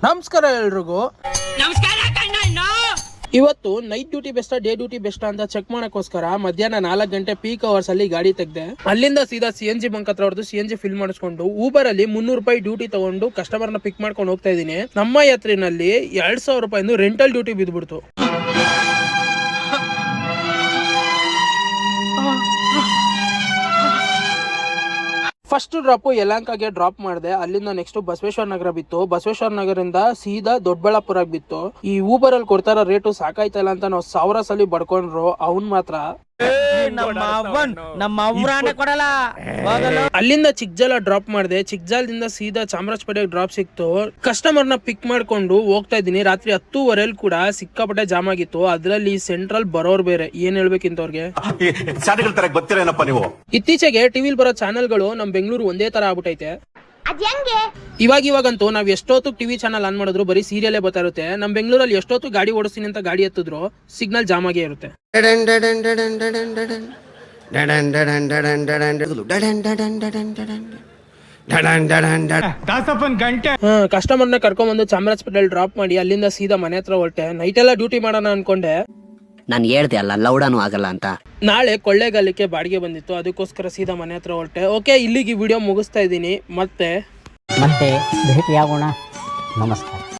ನಮಸ್ಕಾರ ಎಲ್ರಿಗೂ. ಇವತ್ತು ನೈಟ್ ಡ್ಯೂಟಿ ಬೆಸ್ಟಾ ಡೇ ಡ್ಯೂಟಿ ಬೆಸ್ಟಾ ಅಂತ ಚೆಕ್ ಮಾಡಕ್ಕೋಸ್ಕರ ಮಧ್ಯಾಹ್ನ 4 ಗಂಟೆ ಪೀಕ್ ಅವರ್ಸ್ ಅಲ್ಲಿ ಗಾಡಿ ತೆಗ್ದೆ. ಅಲ್ಲಿಂದ ಸೀದಾ CNG ಬಂಕ್ ಹತ್ರ ಹೊಡೆದು CNG ಫಿಲ್ ಮಾಡಿಸ್ಕೊಂಡು ಊಬರ್ ಅಲ್ಲಿ 300 ರೂಪಾಯಿ ಡ್ಯೂಟಿ ತಗೊಂಡು ಕಸ್ಟಮರ್ ನ ಪಿಕ್ ಮಾಡ್ಕೊಂಡು ಹೋಗ್ತಾ ಇದೀನಿ. ನಮ್ಮ ಯಾತ್ರಿನಲ್ಲಿ 2000 ರೂಪಾಯಿ ರೆಂಟಲ್ ಡ್ಯೂಟಿ ಬಿದ್ಬಿಡ್ತು. ಫಸ್ಟ್ ಡ್ರಾಪ್ ಯಲಹಂಕಗೆ ಡ್ರಾಪ್ ಮಾಡಿದೆ. ಅಲ್ಲಿಂದ ನೆಕ್ಸ್ಟ್ ಬಸವೇಶ್ವರ ನಗರ ಬಿತ್ತು. ಬಸವೇಶ್ವರ ನಗರದಿಂದ ಸೀದಾ ದೊಡ್ಡಬಳ್ಳಾಪುರ ಬಿತ್ತು. ಈ ಊಬರ್ ಅಲ್ಲಿ ಕೊಡ್ತಾರ ರೇಟು ಸಾಕಾಯ್ತಲ್ಲ ಅಂತ ನಾವು 1000 ಸಲ ಬಡ್ಕೊಂಡ್ರು. ಅವ್ನ್ ಮಾತ್ರ ಅಲ್ಲಿಂದ ಚಿಕ್ಕಜಾಲ ಡ್ರಾಪ್ ಮಾಡಿದೆ. ಚಿಕ್ಕಜಾಲದಿಂದ ಸೀದಾ ಚಾಮರಾಜಪೇಟೆಗೆ ಡ್ರಾಪ್ ಸಿಕ್ತು. ಕಸ್ಟಮರ್ ನ ಪಿಕ್ ಮಾಡ್ಕೊಂಡು ಹೋಗ್ತಾ ಇದ್ದೀನಿ. ರಾತ್ರಿ 10:30 ಕೂಡ ಸಿಕ್ಕಾಪಟ್ಟೆ ಜಾಮ್ ಆಗಿತ್ತು. ಅದ್ರಲ್ಲಿ ಸೆಂಟ್ರಲ್ ಬರೋರ್ ಬೇರೆ, ಏನ್ ಹೇಳ್ಬೇಕಿಂತವ್ರಿಗೆ. ಇತ್ತೀಚೆಗೆ ಟಿವಿಲ್ ಬರೋ ಚಾನೆಲ್ಗಳು ನಮ್ ಬೆಂಗಳೂರು ಒಂದೇ ತರ ಆಗ್ಬಿಟ್ಟೈತೆ. ಇವಾಗಂತೂ ನಾವ್ ಎಷ್ಟೊತ್ತು ಟಿವಿ ಚಾನಲ್ ಆನ್ ಮಾಡಿದ್ರು ಬರೀ ಸೀರಿಯಲೇ ಬರ್ತಾ ಇರುತ್ತೆ. ನಮ್ ಬೆಂಗಳೂರಲ್ಲಿ ಎಷ್ಟೊತ್ತು ಗಾಡಿ ಓಡಿಸ್ತೀನಿ ಅಂತ ಗಾಡಿ ಎತ್ತಿದ್ರು ಸಿಗ್ನಲ್ ಜಾಮ್ ಆಗೇ ಇರುತ್ತೆ. ಕಸ್ಟಮರ್ ನ ಕರ್ಕೊಂಡ್ ಬಂದು ಚಾಮರಾಜಪೇಟೆಲ್ ಡ್ರಾಪ್ ಮಾಡಿ ಅಲ್ಲಿಂದ ಸೀದಾ ಮನೆ ಹತ್ರ ಹೊರಟೆ. ನೈಟ್ ಎಲ್ಲ ಡ್ಯೂಟಿ ಮಾಡೋಣ ಅನ್ಕೊಂಡೆ. ನಾನು ಹೇಳ್ದೆ ಅಲ್ಲ ಲೌಡಾನು ಆಗಲ್ಲ ಅಂತ. ನಾಳೆ ಕೊಳ್ಳೇಗಾಲಕ್ಕೆ ಬಾಡಿಗೆ ಬಂದಿತ್ತು, ಅದಕ್ಕೋಸ್ಕರ ಸೀದಾ ಮನೆ ಹತ್ರ ಹೊರಟೆ. ಓಕೆ, ಇಲ್ಲಿಗೆ ವಿಡಿಯೋ ಮುಗಿಸ್ತಾ ಇದ್ದೀನಿ. ಮತ್ತೆ ಭೇಟಿಯಾಗೋಣ. ನಮಸ್ಕಾರ.